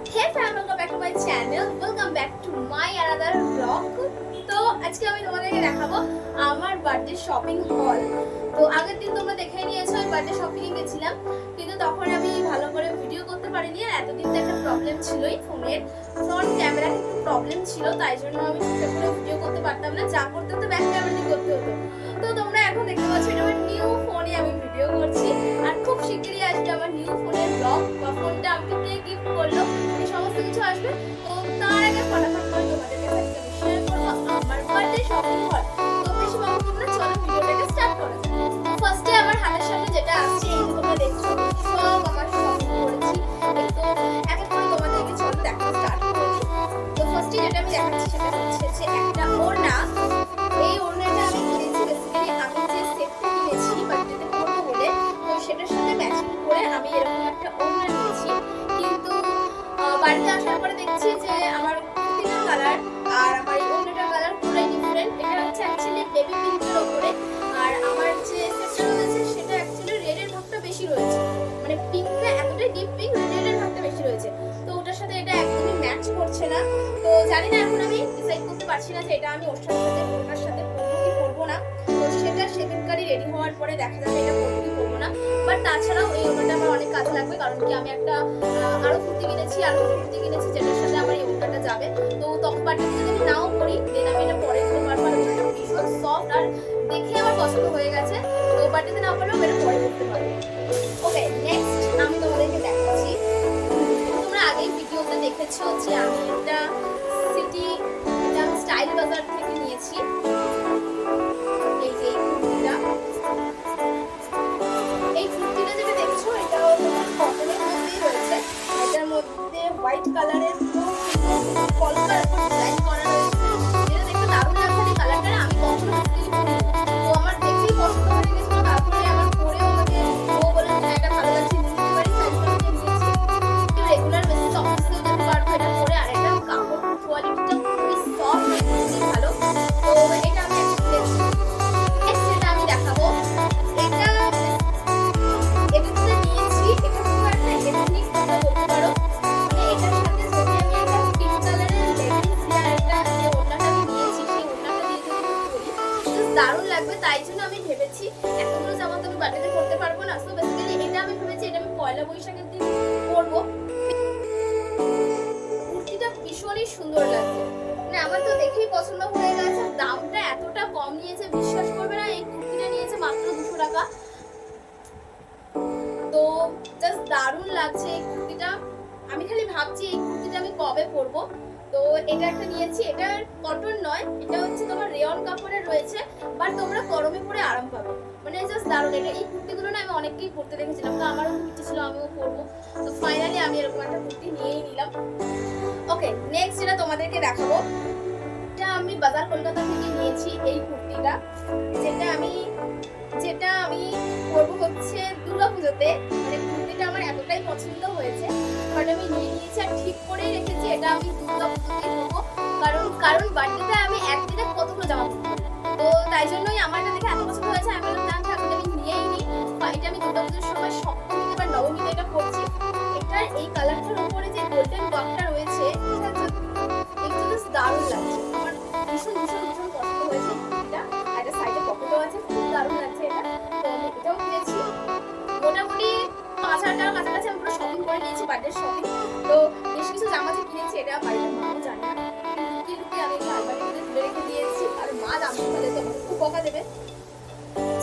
Hey fam, welcome back to my channel. Welcome back to my another vlog. তো আজকে আমি তোমাদেরকে দেখাবো আমার বার্থডে শপিং হল। তো আগের দিন তোমরা দেখে নিয়েছো আমি বার্থডে শপিং এ গেছিলাম, কিন্তু তখন আমি ভালো করে ভিডিও করতে পারিনি। আর এতদিন তো একটা প্রবলেম ছিলই, ফোনের ফ্রন্ট ক্যামেরা একটু প্রবলেম ছিল, তাই জন্য আমি সেটা ভিডিও করতে পারতাম না। যা করতে হতো ব্যাক ক্যামেরা দিয়ে করতে হতো। তো তোমরা এখন দেখতে পাচ্ছ এটা আমার নিউ ফোনে আমি ভিডিও করছি, আর খুব শিগগিরই আসবে আমার নিউ ফোনের ব্লগ বা ফোনটা আমাকে কে গিফট করলো এই সমস্ত কিছু আসবে। তো তার আগে ফটাফট করে তোমাদের কাছে আজকে আমি শেয়ার করবো আমার বার্থডে শপিং হল। তো বেশি বকবো না, চলো ভিডিওটাকে স্টার্ট করা যাক। ফার্স্টে আমার হাতের সামনে যেটা আসছে এই যে তোমরা দেখছো সব আমার শপিং করেছি। তো এক এক করে তোমাদেরকে চলো দেখা স্টার্ট করে দিই। তো ফার্স্টে যেটা আমি দেখাচ্ছি সেটা হচ্ছে যে একটা ওড়না। এই ওড়নাটা আমি কিনেছি বেসিক্যালি আমি যে সেটটা কিনেছি বার্থডেতে পরবো বলে, তো সেটার সাথে ম্যাচিং করে আমি এরকম একটা ওড়না নিয়েছি। কিন্তু বাড়িতে আসার পরে দেখছি যে আমার কুর্তিটার কালার আর আমার এই ওড়নাটার কালার পুরোই ডিফারেন্ট। এটা হচ্ছে অ্যাকচুয়ালি বেবি পিঙ্কের ওপরে, আর আমার যে সেটটা রয়েছে সেটা অ্যাকচুয়ালি রেডের ভাগটা বেশি রয়েছে। মানে পিঙ্কটা এতটাই ডিপ পিঙ্ক, রেডের ভাগটা বেশি রয়েছে। তো ওটার সাথে এটা একদমই ম্যাচ করছে না। তো জানি না, এখন আমি ডিসাইড করতে পারছি না যে এটা আমি ওর সাথে ওটার সাথে পরবো কি পরবো না। তো সেটা সেদিনকারই রেডি হওয়ার পরে দেখা যাবে এটা পরবো কি পরবো না। বাট তাছাড়াও এই ওড়নাটা আমার অনেক কাজে লাগবে, কারণ কি আমি একটা আরো কুর্তি কিনেছি, যেটার সাথে আমার এই ওড়নাটা যাবে। তো তখন বাড়িতে যদি আমি নাও করি দেন আমি এটা পরে দিতে পারবো। আর ওড়নাটা ভীষণ সফট আর দেখে আমার পছন্দ হয়ে গেছে। তো বাড়িতে না পারলেও এটা পরে করতে পারবো। ওকে, নেক্সট আমি তোমাদেরকে দেখাচ্ছি। তোমরা আগেই ভিডিওতে দেখেছো যে আমি একটা সিটি স্টাইল বাজার থেকে নিয়েছি এই যে এই কুর্তিটা যেটা দেখছো এটাও তোমার কটনের মধ্যেই রয়েছে। এটার মধ্যে হোয়াইট কালারের কলকার ডিজাইন করা রয়েছে, যেটা দেখতে দারুণ লাগছে। এই কালারটা আমি কখনো বিক্রি করিনি, তো আমার দেখেই পছন্দ হয়ে গেছিল। তারপরে আমার পরে আমাকে ও বলে যে এটা ভালো লাগছে নিতে পারি, সাইজ করে নিয়েছি। রেগুলার বেসিস অফিসেও যেতে পারবো এটা পরে। আর এটা কাপড় কোয়ালিটিটা খুবই সফট, খুবই ভালো। তো এটা আমি যেটা আমি দেখাবো এটা নিয়েছি। এটা খুব একটা এথনিক তোমরা বলতে পারো। মানে এটার সাথে যদি আমি একটা পিঙ্ক কালারের লেগিংস আর একটা যে ওড়নাটা আমি নিয়েছি সেই ওড়নাটা দিয়ে যদি করি জাস্ট দারুণ লাগবে। তাই জন্য আমি ভেবেছি এতগুলো জামা তো আমি বাড়িতে করতে পারবো না। সো বেসিক্যালি এটা আমি ভেবেছি এটা আমি পয়লা বৈশাখের দিন পরবো। কুর্তিটা ভীষণই সুন্দর লাগছে, মানে আমার তো দেখেই পছন্দ হয়ে গেছে। দামটা এতটা কম নিয়েছে বিশ্বাস করবে না, এই কুর্তিটা নিয়েছে মাত্র 200 টাকা। তো জাস্ট দারুণ লাগছে এই কুর্তিটা। আমি খালি ভাবছি এই কুর্তিটা আমি কবে পরবো। তো এটা একটা নিয়েছি, এটা কটন নয়, এটা হচ্ছে তোমার রেয়ন কাপড়ের রয়েছে, বাট তোমরা গরমে পরে আরাম পাবে। মানে জাস্ট দারুণ। এটা এই কুর্তিগুলো না আমি অনেককেই পরতে দেখেছিলাম, তো আমারও খুব ইচ্ছে ছিল আমিও পরবো। তো ফাইনালি আমি এরকম একটা কুর্তি নিয়েই নিলাম। ওকে, নেক্সট যেটা তোমাদেরকে দেখাবো এটা আমি বাজার কলকাতা থেকে নিয়েছি এই কুর্তিটা, যেটা আমি পরবো হচ্ছে দুর্গাপুজোতে। মানে কুর্তিটা আমার এতটাই পছন্দ হয়েছে বাট আমি নিয়ে নিয়েছি আর ঠিক করেই রেখেছি এটা আমি দুর্গাপুজোতেই পরবো। কারণ বার্থডেতে আমি একদিনে কতগুলো জামা পরবো, তো তাই জন্যই আমার এটা দেখে এত পছন্দ হয়েছে। আমি বললাম না থাকলে আমি নিয়েই নিই। এটা আমি দুর্গাপুজোর সময় সপ্তমীতে বা নবমীতে এটা পরছি। এটার এই কালারটার উপরে যে গোল্ডেন ওয়ার্কটা রয়েছে এটা জাস্ট দারুণ লাগছে। আমার ভীষণ ভীষণ ভীষণ পছন্দ হয়েছে এটা। আর এটা সাইডে পকেটও আছে, খুব দারুণ লাগছে এটা। তো আমি এটাও কিনেছি। মোটামুটি 5,000 টাকার কাছাকাছি আমি পুরো শপিং করে নিয়েছি, বার্থডে শপিং। তো বেশ কিছু জামা যে কিনেছি এটা বাড়িতে মাও জানে না, লুকিয়ে আমি একটা আলমারির মধ্যে তুলে রেখে দিয়েছি। আর মা জানতে পারলে তো আমাকে খুব বকা দেবে।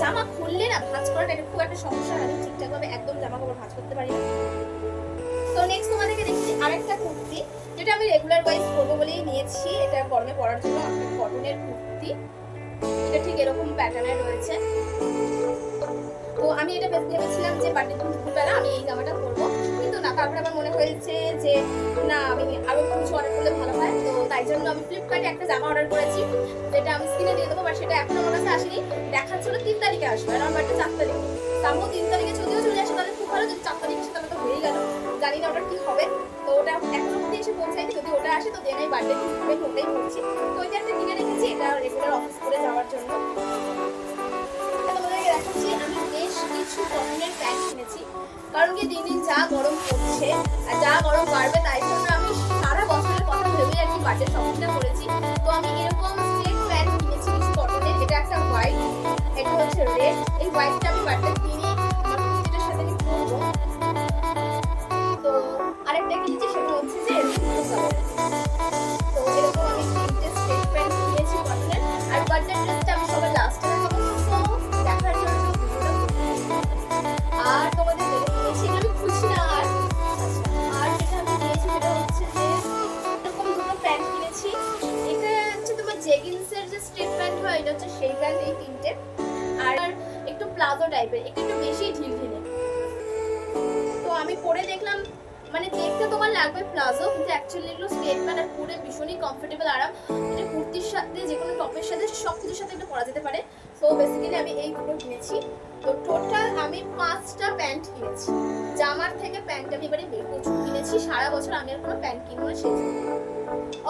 জামা খুললে না ভাঁজ করাটা এটা খুব একটা সমস্যা। আমি ঠিকঠাকভাবে একদম জামা কাপড় ভাঁজ করতে পারি না। তো নেক্সট তোমাদেরকে দেখছি আরেকটা কুর্তি, যেটা আমি রেগুলার ওয়াইজ পরবো বলেই নিয়েছি। এটা গরমে পরার জন্য একটা কটনের কুর্তি, এটা ঠিক এরকম প্যাটার্নের রয়েছে। তো আমি এটা ভেবেছিলাম যে বার্থডে দিন দুপুরবেলা আমি এই জামাটা পরবো, কিন্তু না, তারপরে আমার মনে হয়েছে যে না আমি আরো কিছু অর্ডার করলে ভালো হয়। তো তাই জন্য আমি ফ্লিপকার্টে একটা জামা অর্ডার করেছি, যেটা আমি স্ক্রিনে দিয়ে দেবো। বাট সেটা এখন আমার কাছে আসেনি, দেখাচ্ছিল 3 তারিখে আসবে, আর আমার বার্থডে 4 তারিখে। তারপর 3 তারিখে যদিও চলে আসে তাহলে খুব ভালো, যদি 4 তারিখে আসে তাহলে তো হয়েই গেল। জানি না ওটা কি হবে। তো ওটা এখনো অবধি এসে পৌঁছায়নি, যদি ওটা আসে তো দেন এই বার্থডে দিন হবে ওটাই পড়ছি। তো ওইটা একটা কিনে রেখেছি, এটা রেগুলার অফিস করে যাওয়ার জন্য। দেখাচ্ছি আমি বেশ কিছু কটনের প্যান্ট কিনেছি, কারণ কি দিন দিন যা গরম পড়ছে আর যা গরম বাড়বে তাই জন্য এটা হচ্ছে রেড। এই হোয়াইটটা আমি বার্থডে দিনই আমার কুর্তিটার সাথে আমি পরবো। তো আরেকটা কিনেছি সেটা হচ্ছে যে তো এরকম আমি তিনটে স্টেট প্যান্ট নিয়েছি কটনের। আর বার্থডে ড্রেসটা আমি সবার লাস্টে দেখাবো, তো দেখার জন্য আর তোমাদের নিয়েছি আমি খুশি না। আর যেটা আমি নিয়েছি সেটা হচ্ছে যে এরকম দুটো প্যান্ট কিনেছি। এটা হচ্ছে তোমার জেগিন্সের যে স্ট্রেট প্যান্ট হয়, এটা হচ্ছে সেই প্যান্ট, এই তিনটে। আর একটু প্লাজো টাইপের, একটু বেশি ঢিলঢিলে। তো আমি পরে দেখলাম মানে দেখতে তোমার লাগবে প্লাজো, কিন্তু অ্যাকচুয়ালি এগুলো স্ট্রেট প্যান্ট আর পরে ভীষণই কমফোর্টেবল, আরাম। এটা কুর্তির সাথে যে কোনো টপের সাথে সব কিছুর সাথে এটা পরা যেতে পারে। সো বেসিক্যালি আমি এই দুটো কিনেছি। তো টোটাল আমি 5টা প্যান্ট কিনেছি। জামার থেকে প্যান্ট আমি এবারে প্রচুর কিনেছি। সারা বছর আমি আর কোনো প্যান্ট কিনবো না সেই জন্য।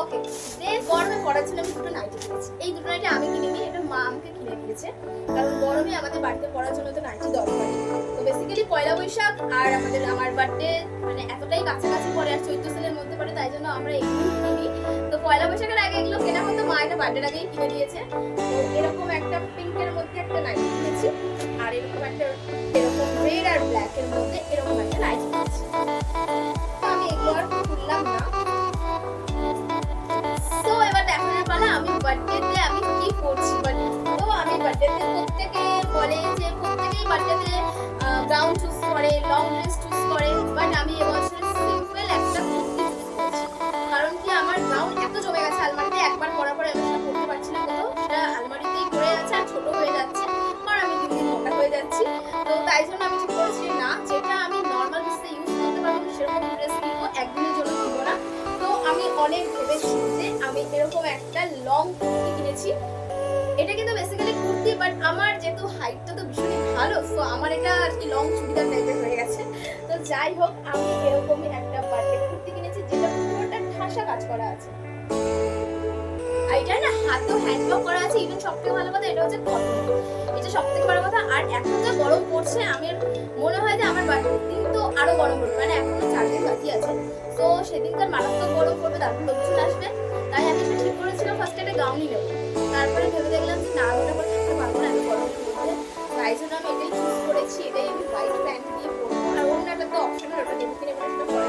ওকে, দেন গরমে পরার জন্য আমি দুটো নাইটি কিনেছি। এই দুটো নাইটি আমি কিনিনি, এটা মা আমাকে কিনে দিয়েছে, কারণ গরমে আমাদের বাড়িতে পরার জন্য তো নাইটি দরকারি। তো বেসিক্যালি পয়লা বৈশাখ আর আমার বার্থডে মানে এতটাই কাছাকাছি পড়ে আর চৈত্র সেলের মধ্যে পড়ে, তাই জন্য আমরা এগুলো কিনি। তো পয়লা বৈশাখের আগে এগুলো কেনা হতো, মা এটা বার্থডের আগেই কিনে দিয়েছে। তো এরকম একটা পিঙ্কের মধ্যে একটা নাইটি কিনেছি, আর এরকম একটা এরকম রেড আর ব্ল্যাকের মধ্যে এরকম একটা নাইটি কিনেছি। তো আমি এগুলো আর খুললাম না। তো এবার দেখানোর পালা আমি বার্থডেতে আমি কি করছি। তো আমি বার্থডেতে প্রত্যেকে বলে যে প্রত্যেকেই বার্থডেতে গাউন চুজ করে, লং ড্রেস চুজ করে, বাট আমি এবছর সিম্পল একটা কুর্তি চুজ করেছি। কারণ কি আমার গাউন এত জমে গেছে আলমারিতে, একবার পরার পরে আমি সেটা পরতে পারছি না, কোথাও সেটা আলমারিতেই পড়ে আছে আর ছোট হয়ে যাচ্ছে, কারণ আমি দিন দিন মোটা হয়ে যাচ্ছি। তো তাই জন্য আমি ঠিক করেছি না, যেটা আমি নর্মাল বেসিসে ইউজ করতে পারবো সেরকম ড্রেস কিনবো, একদিনের জন্য কিনবো না। তো আমি অনেক ভেবেছি যে আমি এরকম একটা লং কুর্তি কিনেছি। এটা কিন্তু বেসিক্যালি কুর্তি, বাট আমার যেহেতু হাইটটা তো ভীষণই ভালো, সো আমার এটা আর কি লং চুড়িদার টাইপের হয়ে গেছে। তো যাই হোক, আমি এরকমই একটা বার্থডে কুর্তি কিনেছি যেটা পুরোটা ঠাসা কাজ করা আছে। আর এটা না হাতেও হ্যান্ডওয়ার্ক করা আছে। ইভেন সবথেকে ভালো কথা এটা হচ্ছে কটন, এটা সবথেকে বড় কথা। আর এখন যা গরম পড়ছে, আমার মনে হয় যে আমার বার্থডে দিন তো আরো গরম পড়বে, মানে এখনো 4 দিন বাকি আছে। তো সেদিনকার মারাত্মক গরম পড়বে, তারপর লোকজন আসবে। তাই আমি এটা ঠিক করেছিলাম ফার্স্টে একটা গাউনই নেবো, তারপরে ভেবে দেখলাম যে না, ওটা পরে থাকতে পারবো না আমি গরমের মধ্যে। তাই জন্য আমি এটাই চুজ করেছি। এটাই আমি হোয়াইট প্যান্ট দিয়ে পরবো, আর অন্য একটা তো অপশনাল, ওটা নেবো কিনে সেটা পরে